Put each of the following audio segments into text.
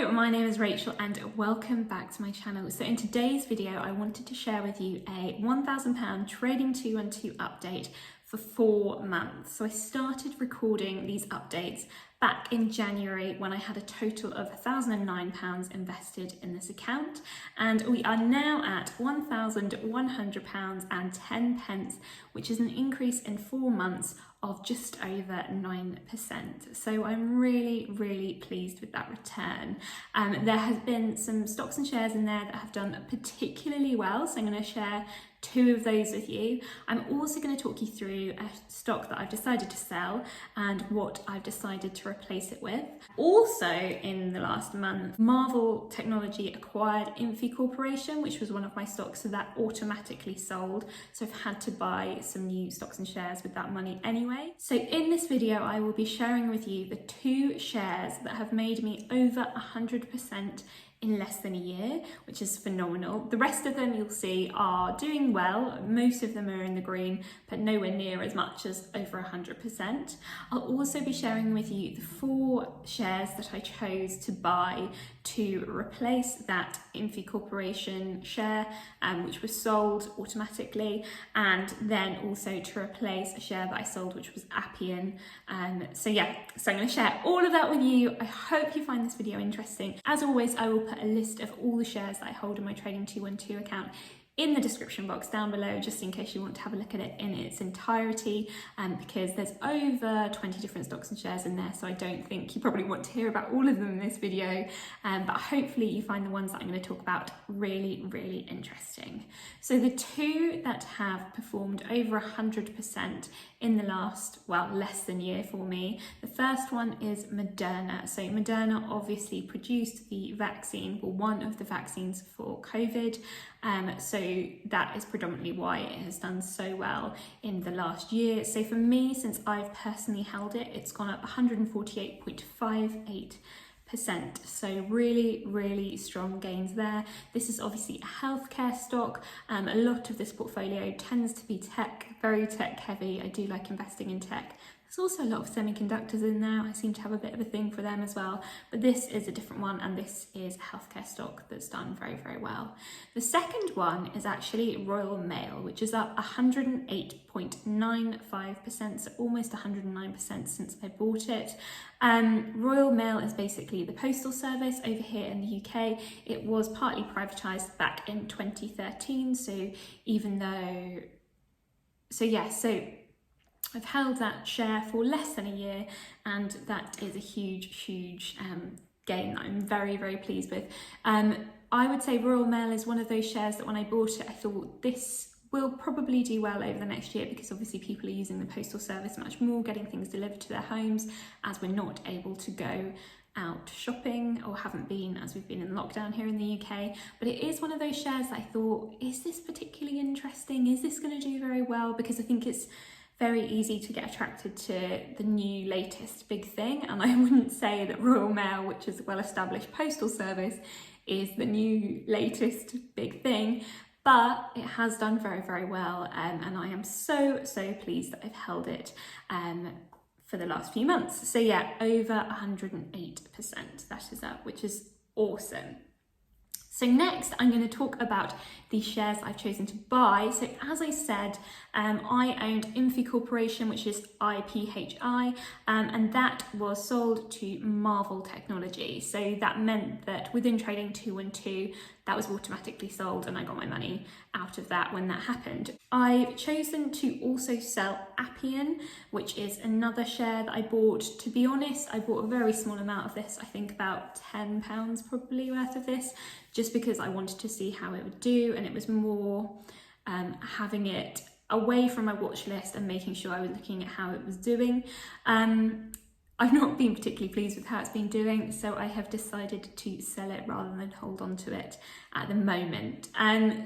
Hello, my name is Rachel and welcome back to my channel. So in today's video, I wanted to share with you a £1,000 Trading 212 update for 4 months. So I started recording these updates back in January when I had a total of £1,009 invested in this account, and we are now at £1,100 and 10 pence, which is an increase in 4 months of just over 9%. So I'm really pleased with that return. There has been some stocks and shares in there that have done particularly well, so I'm going to share 2 of those with you. I'm also going to talk you through a stock that I've decided to sell and what I've decided to replace it with. Also in the last month, Marvel Technology acquired Infi Corporation, which was one of my stocks, so that automatically sold. So I've had to buy some new stocks and shares with that money anyway. So in this video, I will be sharing with you the 2 shares that have made me over 100% in less than a year, which is phenomenal. The rest of them you'll see are doing well. Most of them are in the green, but nowhere near as much as over 100%. I'll also be sharing with you the 4 shares that I chose to buy to replace that Infi Corporation share, which was sold automatically, and then also to replace a share that I sold, which was Appian. So I'm going to share all of that with you. I hope you find this video interesting. As always, I will put a list of all the shares that I hold in my Trading 212 account in the description box down below, just in case you want to have a look at it in its entirety, because there's over 20 different stocks and shares in there, so I don't think you probably want to hear about all of them in this video, but hopefully you find the ones that I'm going to talk about really interesting. So the 2 that have performed over 100% in the last, less than year for me, the first one is Moderna. So Moderna obviously produced the vaccine, or one of the vaccines for COVID, so that is predominantly why it has done so well in the last year. So for me, since I've personally held it, it's gone up 148.58%. So really strong gains there. This is obviously a healthcare stock. A lot of this portfolio tends to be very tech heavy. I do like investing in tech. There's also a lot of semiconductors in there. I seem to have a bit of a thing for them as well, but this is a different one, and this is a healthcare stock that's done very well. The second one is actually Royal Mail, which is up 108.95%, so almost 109% since I bought it. Royal Mail is basically the postal service over here in the UK. It was partly privatised back in 2013, so I've held that share for less than a year, and that is a huge gain that I'm very pleased with. I would say Royal Mail is one of those shares that when I bought it, I thought this will probably do well over the next year, because obviously people are using the postal service much more, getting things delivered to their homes, as we're not able to go out shopping, or haven't been, as we've been in lockdown here in the UK. But it is one of those shares that I thought, is this particularly interesting? Is this going to do very well? Because I think it's very easy to get attracted to the new latest big thing, and I wouldn't say that Royal Mail, which is a well-established postal service, is the new latest big thing, but it has done very well, and I am so pleased that I've held it for the last few months. So yeah, over 108% that is up, which is awesome. So next, I'm going to talk about the shares I've chosen to buy. So as I said, I owned Infi Corporation, which is IPHI, and that was sold to Marvel Technology. So that meant that within Trading 212, that was automatically sold, and I got my money out of that when that happened. I've chosen to also sell Appian, which is another share that I bought. To be honest, I bought a very small amount of this, I think about £10 probably worth of this, just because I wanted to see how it would do, and it was more having it away from my watch list and making sure I was looking at how it was doing. I've not been particularly pleased with how it's been doing, so I have decided to sell it rather than hold on to it at the moment.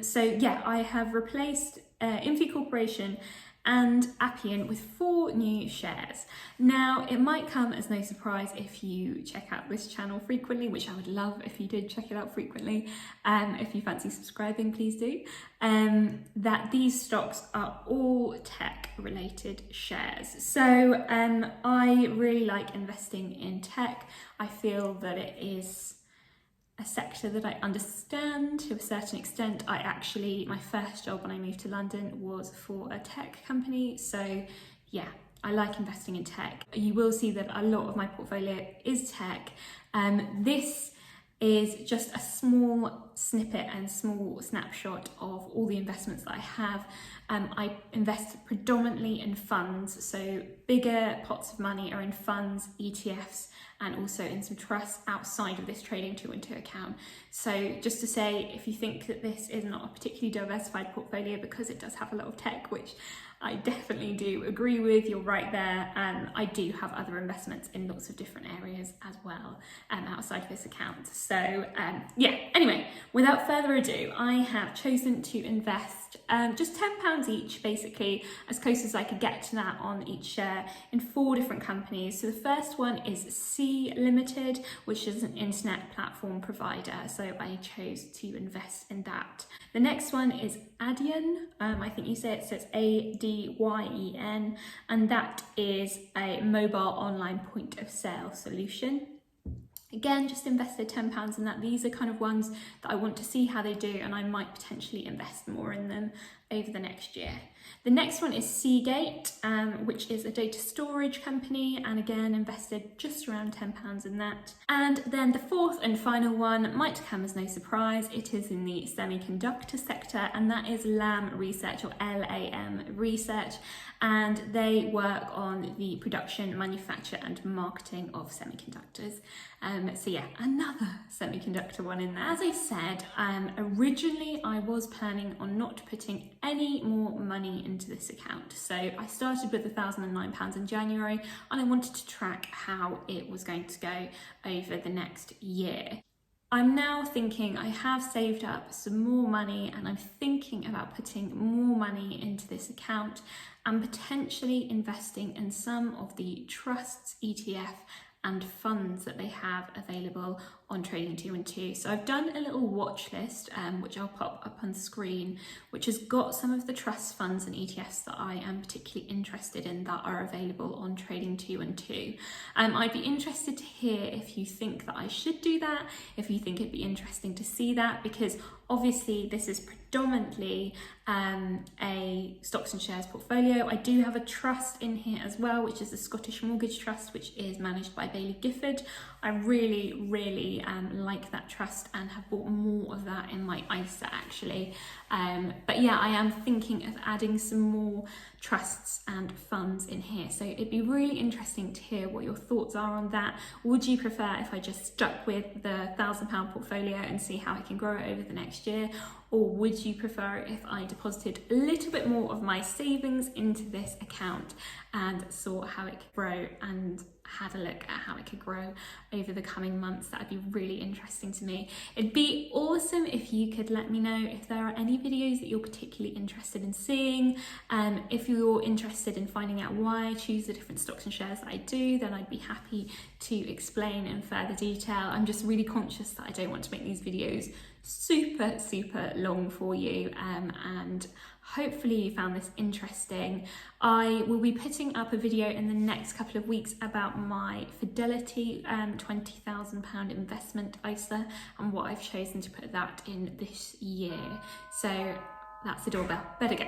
So yeah, I have replaced Infi Corporation and Appian with 4 new shares. Now, it might come as no surprise if you check out this channel frequently, which I would love if you did check it out frequently. If you fancy subscribing, please do. That these stocks are all tech related shares. So I really like investing in tech. I feel that it is a sector that I understand to a certain extent. My first job when I moved to London was for a tech company. So yeah, I like investing in tech. You will see that a lot of my portfolio is tech. This is just a small snippet and small snapshot of all the investments that I have. I invest predominantly in funds, so bigger pots of money are in funds, ETFs, and also in some trusts outside of this trading 212 account. So just to say, if you think that this is not a particularly diversified portfolio because it does have a lot of tech, which I definitely do agree with, you're right there. I do have other investments in lots of different areas as well outside of this account. So yeah, anyway, without further ado, I have chosen to invest just £10 each, basically, as close as I could get to that on each share, in 4 different companies. So the first one is Sea Limited, which is an internet platform provider. So I chose to invest in that. The next one is Adyen. I think you say it says ADYEN, and that is a mobile online point of sale solution. Again, just invested £10 in that. These are kind of ones that I want to see how they do, and I might potentially invest more in them over the next year. The next one is Seagate, which is a data storage company, and again invested just around £10 in that. And then the fourth and final one might come as no surprise. It is in the semiconductor sector, and that is Lam Research, or LAM Research, and they work on the production, manufacture and marketing of semiconductors. So yeah, another semiconductor one in there. As I said, originally I was planning on not putting any more money into this account. So I started with £1,009 in January, and I wanted to track how it was going to go over the next year. I'm now thinking I have saved up some more money, and I'm thinking about putting more money into this account and potentially investing in some of the trusts, ETF and funds that they have available on Trading 212. So I've done a little watch list, which I'll pop up on screen, which has got some of the trust funds and ETFs that I am particularly interested in that are available on Trading 212. I'd be interested to hear if you think that I should do that, if you think it'd be interesting to see that, because obviously this is predominantly a stocks and shares portfolio. I do have a trust in here as well, which is the Scottish Mortgage Trust, which is managed by Baillie Gifford. I really like that trust and have bought more of that in my ISA actually. But yeah, I am thinking of adding some more trusts and funds in here. So it'd be really interesting to hear what your thoughts are on that. Would you prefer if I just stuck with the £1,000 portfolio and see how I can grow it over the next year? Or would you prefer if I deposited a little bit more of my savings into this account and saw how it could grow and had a look at how it could grow over the coming months? That would be really interesting to me. It'd be awesome if you could let me know if there are any videos that you're particularly interested in seeing. If you're interested in finding out why I choose the different stocks and shares that I do, then I'd be happy to explain in further detail. I'm just really conscious that I don't want to make these videos super long for you, and hopefully you found this interesting. I will be putting up a video in the next couple of weeks about my Fidelity £20,000 investment ISA and what I've chosen to put that in this year. So that's the doorbell, better go.